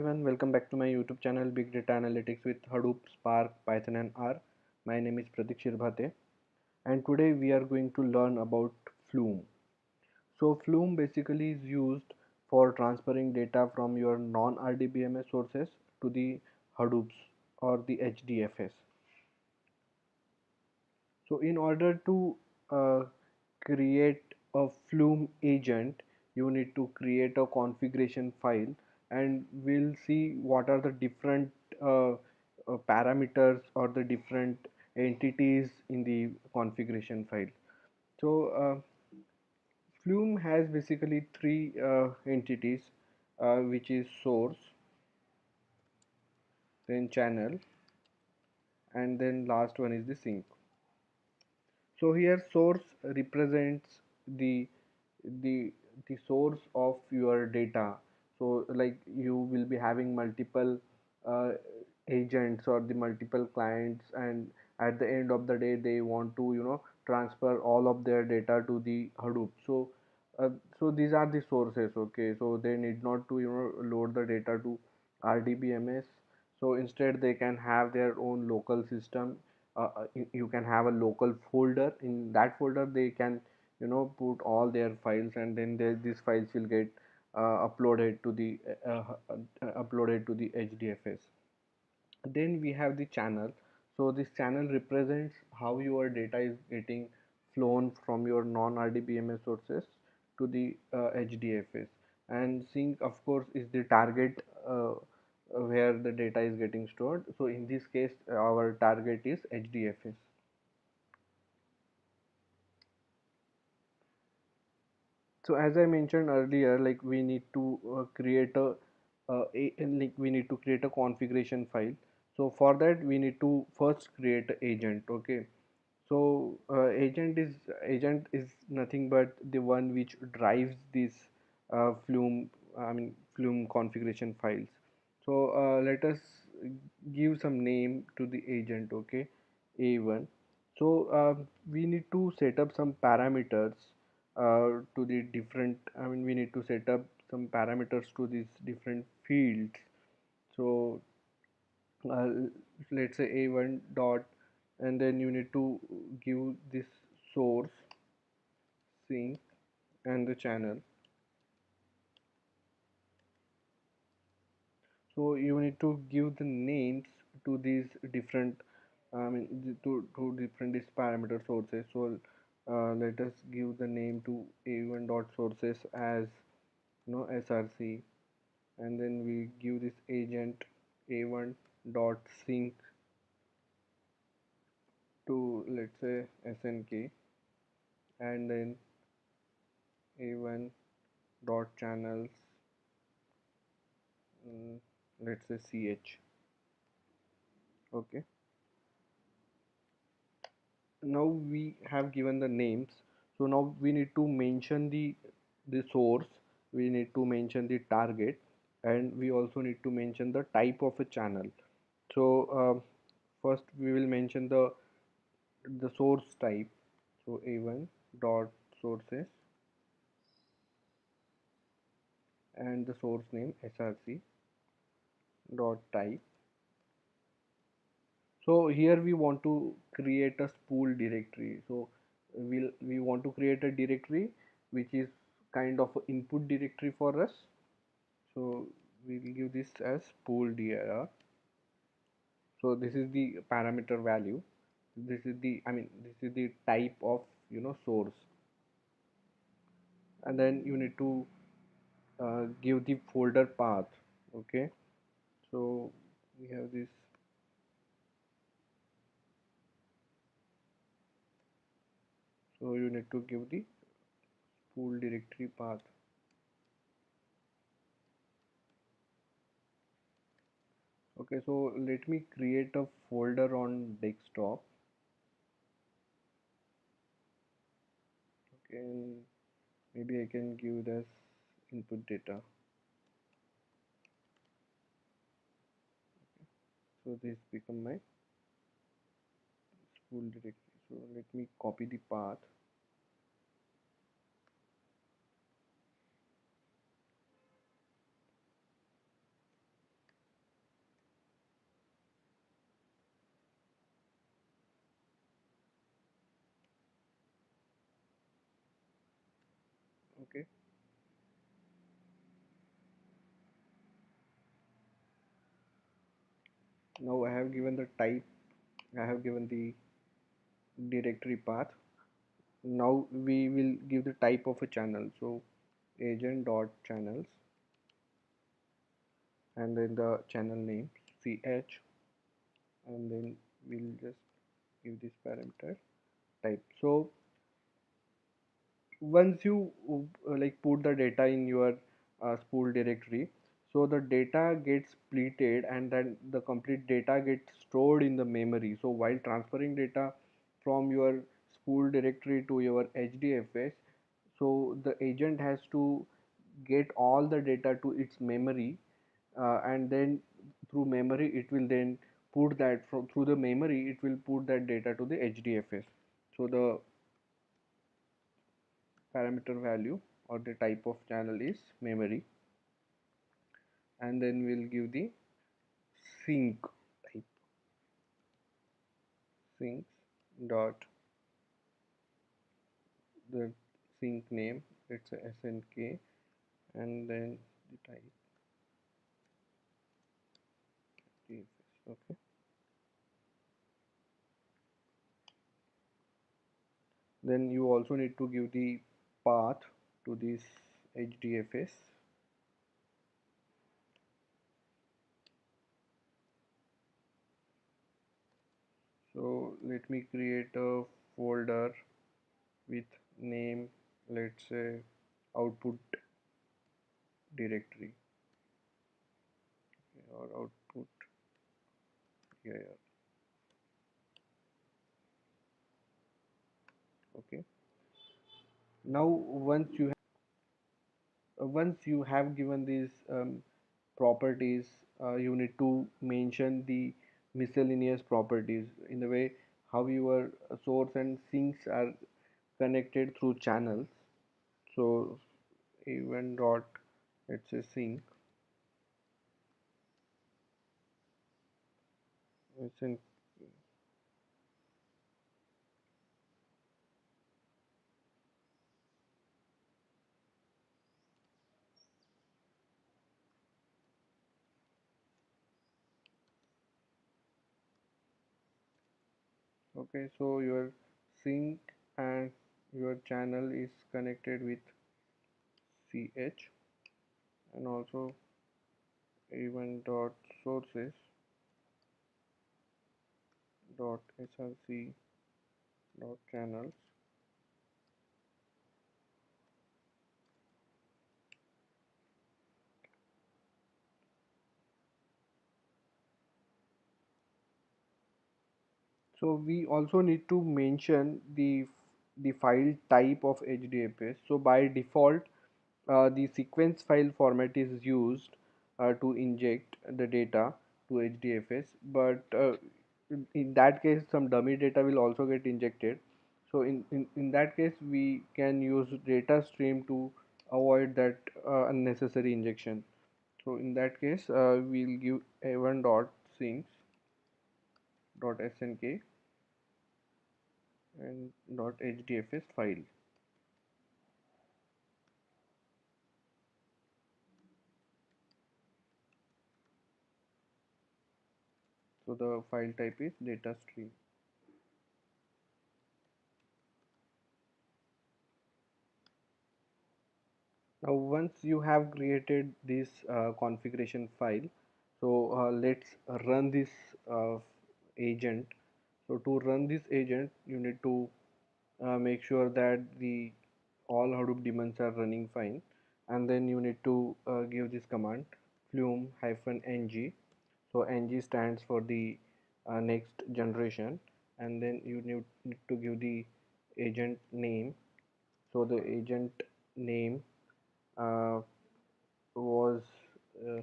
Welcome back to my YouTube channel Big Data Analytics with Hadoop, Spark, Python and R. My name is Pratik Shirbhate and today we are going to learn about Flume. So Flume basically is used for transferring data from your non-RDBMS sources to the Hadoops or the HDFS. So in order to uh, create a Flume agent, you need to create a configuration file, and we'll see what are the different parameters or the different entities in the configuration file. So Flume has basically three entities, which is source, then channel, and then last one is the sink. So here source represents the the the source of your data. So like you will be having multiple uh, agents or the multiple clients, and at the end of the day they want to transfer all of their data to the Hadoop. Uh, so these are the sources. Okay, so they need not to load the data to RDBMS. So instead they can have their own local system. You can have a local folder. In that folder they can put all their files, and then these files will get uploaded to the HDFS. Then we have the channel. So this channel represents how your data is getting flown from your non-RDBMS sources to the HDFS. And sink of course is the target where the data is getting stored. So in this case our target is HDFS. So as I mentioned earlier, like we need to create we need to create a configuration file. So for that we need to first create an agent. Okay, so agent is nothing but the one which drives this Flume, Flume configuration files. So let us give some name to the agent. Okay, A1. So we need to set up some parameters to the different, we need to set up some parameters to these different fields. So uh, let's say A1 dot, and then you need to give this source, sink, and the channel. So you need to give the names to these different, to different these parameter sources. So let us give the name to A1 dot sources as src, and then we give this agent A1 dot sink to, let's say, snk, and then A1 dot channels, mm, let's say ch. Okay, now we have given the names. So now we need to mention the source, we need to mention the target, and we also need to mention the type of a channel. So first we will mention the source type. So A1 dot sources and the source name src dot type. So here we want to create a spool directory. So we want to create a directory which is kind of a input directory for us. So we will give this as spool dir. So this is the parameter value. This is the, this is the type of source, and then you need to give the folder path. Okay, so we have this. So you need to give the spool directory path. Okay, so let me create a folder on desktop. Okay, and maybe I can give this input data. So this become my spool directory. So let me copy the path. Okay, now I have given the type, I have given the directory path. Now we will give the type of a channel. So agent dot channels, and then the channel name ch, and then we'll just give this parameter type. So once you like put the data in your spool directory, so the data gets splitted and then the complete data gets stored in the memory. So while transferring data from your spool directory to your HDFS, so the agent has to get all the data to its memory, and then through memory it will then put that from through the memory it will put that data to the HDFS. So the parameter value or the type of channel is memory, and then we'll give the sync type, syncs dot the sync name, it's a snk, and then the type HDFS. Okay, then you also need to give the path to this HDFS. So let me create a folder with name, let's say output directory, or output here. Okay, now once you have given these properties, you need to mention the miscellaneous properties in the way how your source and sinks are connected through channels. So event dot, let's say sync, sync. Okay, so your sync and your channel is connected with ch, and also event dot sources dot src dot channels. So we also need to mention the file type of HDFS. So by default, the sequence file format is used to inject the data to HDFS, but in that case some dummy data will also get injected. So in that case we can use data stream to avoid that unnecessary injection. So in that case we'll give a1 dot syncs dot snk and .hdfs file. So the file type is data stream. Now once you have created this configuration file, so let's run this agent. So to run this agent you need to make sure that the all Hadoop daemons are running fine, and then you need to give this command flume -ng. So ng stands for the next generation, and then you need to give the agent name. So the agent name uh, was uh,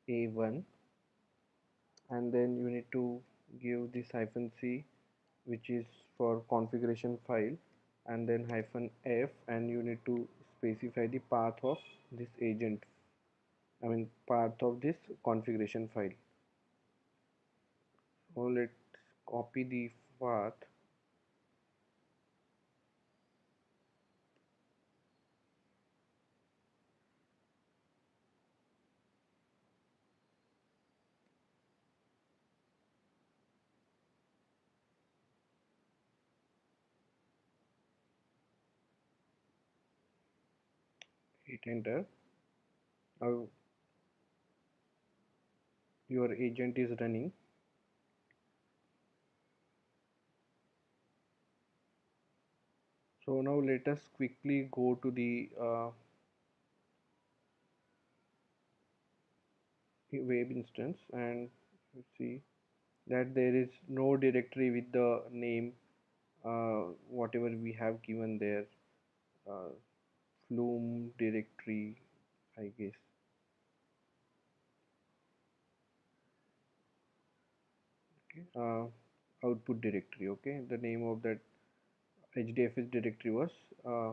a1, and then you need to give this -c, which is for configuration file, and then -f, and you need to specify the path of this agent, I mean path of this configuration file. So let's copy the path. hit enter. Now your agent is running. So now let us quickly go to the web instance and see that there is no directory with the name whatever we have given there, uh, Flume directory, I guess. Okay. Output directory. Okay, the name of that HDFS directory was uh,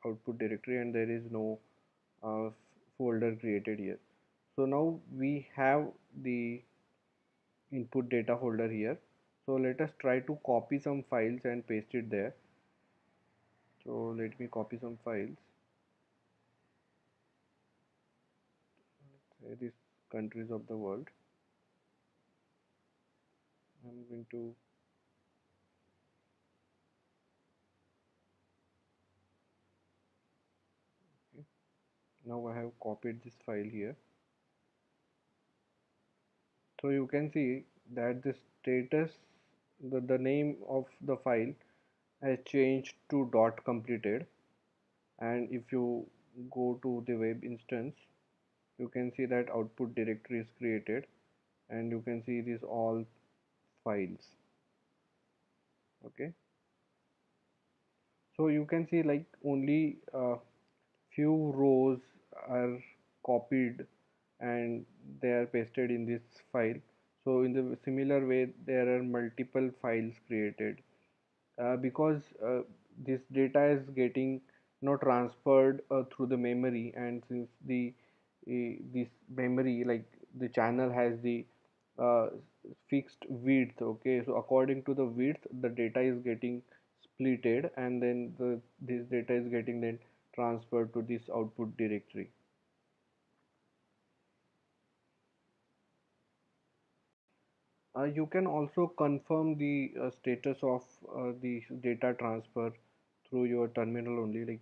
output directory, and there is no folder created here. So now we have the input data folder here. So let us try to copy some files and paste it there. So let me copy some files. Say these countries of the world. I'm going to okay. Now I have copied this file here. So you can see that the status, the name of the file has changed to dot completed, and if you go to the web instance, you can see that output directory is created, and you can see these all files. Okay, so you can see like only few rows are copied and they are pasted in this file. So in the similar way there are multiple files created because this data is getting transferred through the memory, and since the this memory, like the channel has the uh, fixed width. Okay, so according to the width the data is getting splitted, and then this data is getting then transferred to this output directory. You can also confirm the status of the data transfer through your terminal only. Like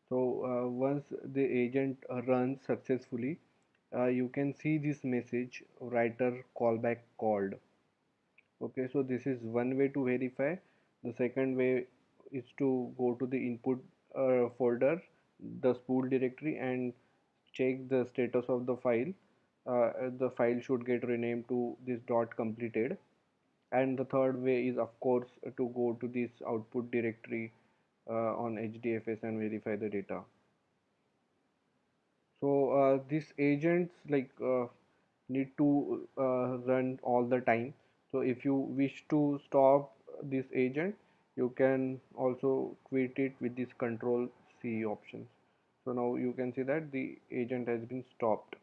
so, once the agent runs successfully, you can see this message: writer callback called. Okay, so this is one way to verify. The second way is to go to the input folder, the spool directory, and check the status of the file. The file should get renamed to this dot completed. And the third way is of course to go to this output directory on HDFS and verify the data. So these agents need to run all the time. So if you wish to stop this agent, you can also quit it with this control C options. So now you can see that the agent has been stopped.